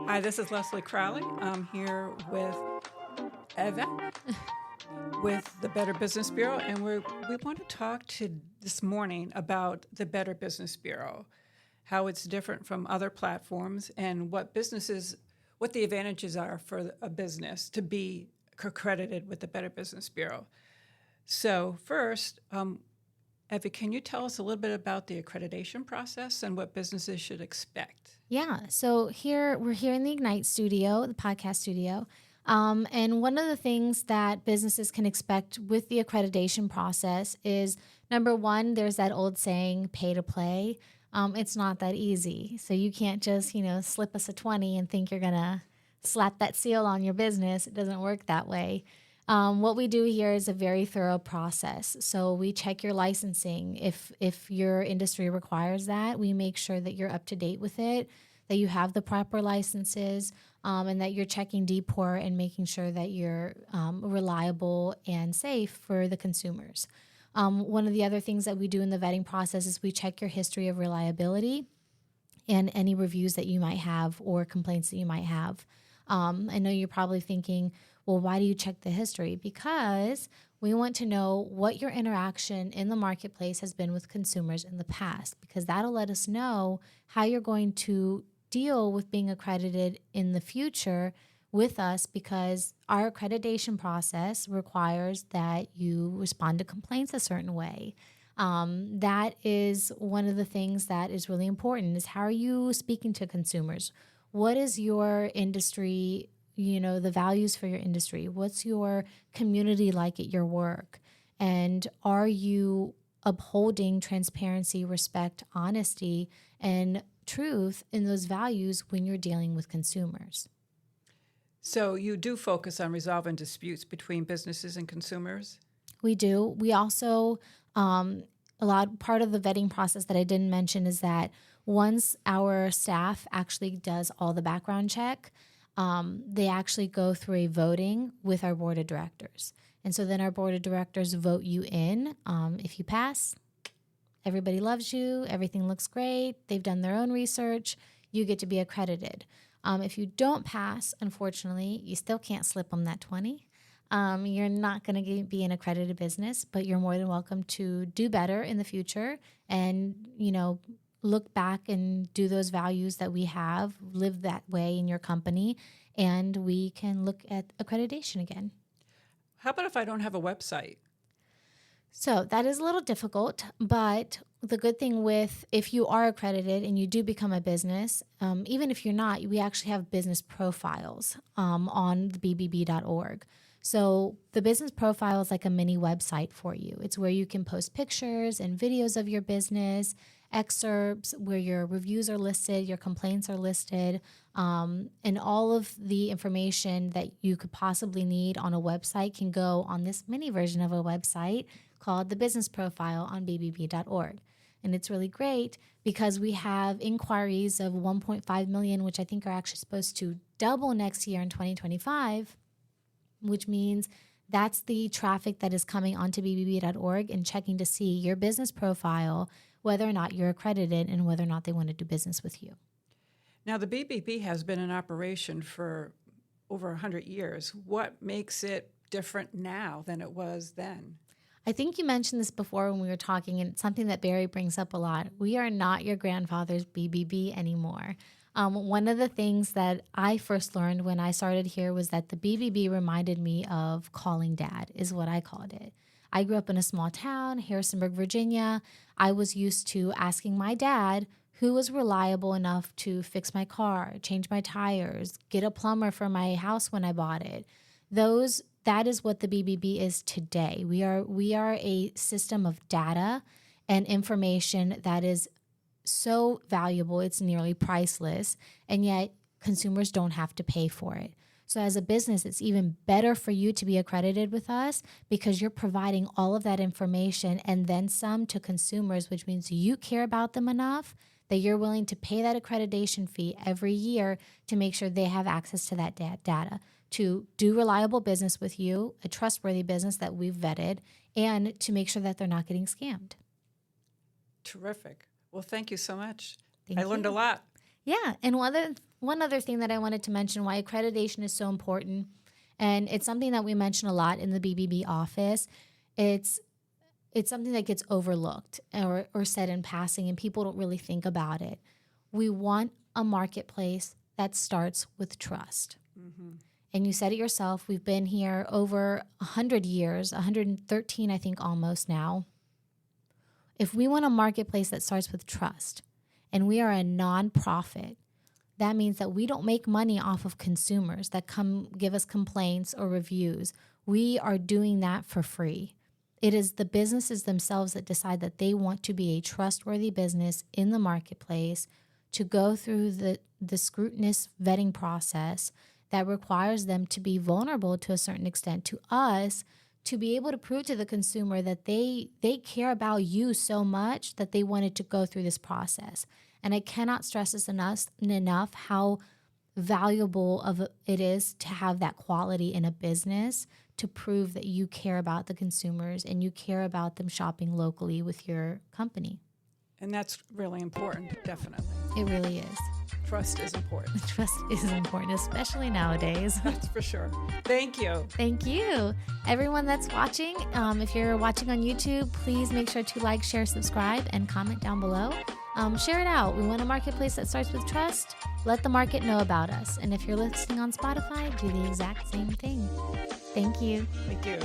Hi, this is Leslie Crowley. I'm here with Eva with the Better Business Bureau, and we want to talk this morning about the Better Business Bureau, how it's different from other platforms, and what the advantages are for a business to be accredited with the Better Business Bureau. So first, Eva, can you tell us a little bit about the accreditation process and what businesses should expect? Yeah. So we're here in the Ignite studio, the podcast studio. And one of the things that businesses can expect with the accreditation process is, number one, there's that old saying, pay to play. It's not that easy. So you can't just, slip us a 20 and think you're going to slap that seal on your business. It doesn't work that way. What we do here is a very thorough process. So we check your licensing. If your industry requires that, we make sure that you're up to date with it, that you have the proper licenses, and that you're checking DPOR and making sure that you're reliable and safe for the consumers. One of the other things that we do in the vetting process is we check your history of reliability and any reviews that you might have or complaints that you might have. I know you're probably thinking, well, why do you check the history? Because we want to know what your interaction in the marketplace has been with consumers in the past, because that'll let us know how you're going to deal with being accredited in the future with us, because our accreditation process requires that you respond to complaints a certain way. That is one of the things that is really important, is how are you speaking to consumers? What is your industry, the values for your industry? What's your community like at your work? And are you upholding transparency, respect, honesty, and truth in those values when you're dealing with consumers? So you do focus on resolving disputes between businesses and consumers? We do. We also, part of the vetting process that I didn't mention is that once our staff actually does all the background check, they actually go through a voting with our board of directors. And so then our board of directors vote you in. If you pass, everybody loves you, everything looks great, they've done their own research, you get to be accredited. If you don't pass, unfortunately, you still can't slip them that 20. You're not going to be an accredited business, but you're more than welcome to do better in the future and, look back and do those values that we have, live that way in your company, and we can look at accreditation again. How about if I don't have a website? So that is a little difficult, but the good thing if you are accredited and you do become a business, even if you're not, we actually have business profiles on the BBB.org. So the business profile is like a mini website for you. It's where you can post pictures and videos of your business, excerpts where your reviews are listed, your complaints are listed, and all of the information that you could possibly need on a website can go on this mini version of a website called the business profile on bbb.org. And it's really great because we have inquiries of 1.5 million, which I think are actually supposed to double next year in 2025, which means that's the traffic that is coming onto bbb.org and checking to see your business profile, whether or not you're accredited and whether or not they want to do business with you. Now, the BBB has been in operation for over 100 years. What makes it different now than it was then? I think you mentioned this before when we were talking, and it's something that Barry brings up a lot. We are not your grandfather's BBB anymore. One of the things that I first learned when I started here was that the BBB reminded me of calling dad, is what I called it. I grew up in a small town, Harrisonburg, Virginia. I was used to asking my dad who was reliable enough to fix my car, change my tires, get a plumber for my house when I bought it. That is what the BBB is today. We are a system of data and information that is so valuable, it's nearly priceless, and yet consumers don't have to pay for it. So as a business, it's even better for you to be accredited with us because you're providing all of that information and then some to consumers, which means you care about them enough that you're willing to pay that accreditation fee every year to make sure they have access to that data, to do reliable business with you, a trustworthy business that we've vetted, and to make sure that they're not getting scammed. Terrific. Well, thank you so much. Thank I learned you. a lot. Yeah. And one other thing that I wanted to mention why accreditation is so important, and it's something that we mention a lot in the BBB office. It's something that gets overlooked or said in passing, and people don't really think about it. We want a marketplace that starts with trust. Mm-hmm. And you said it yourself. We've been here over 100 years, 113, I think, almost now. If we want a marketplace that starts with trust, and we are a nonprofit, that means that we don't make money off of consumers that come give us complaints or reviews. We are doing that for free. It is the businesses themselves that decide that they want to be a trustworthy business in the marketplace, to go through the scrutinous vetting process that requires them to be vulnerable to a certain extent to us, to be able to prove to the consumer that they care about you so much that they wanted to go through this process. And I cannot stress this enough how valuable it is to have that quality in a business, to prove that you care about the consumers and you care about them shopping locally with your company. And that's really important, definitely. It really is. Trust is important. Trust is important, especially nowadays. That's for sure. Thank you. Thank you. Everyone that's watching, if you're watching on YouTube, please make sure to like, share, subscribe, and comment down below. Share it out. We want a marketplace that starts with trust. Let the market know about us. And if you're listening on Spotify, do the exact same thing. Thank you. Thank you.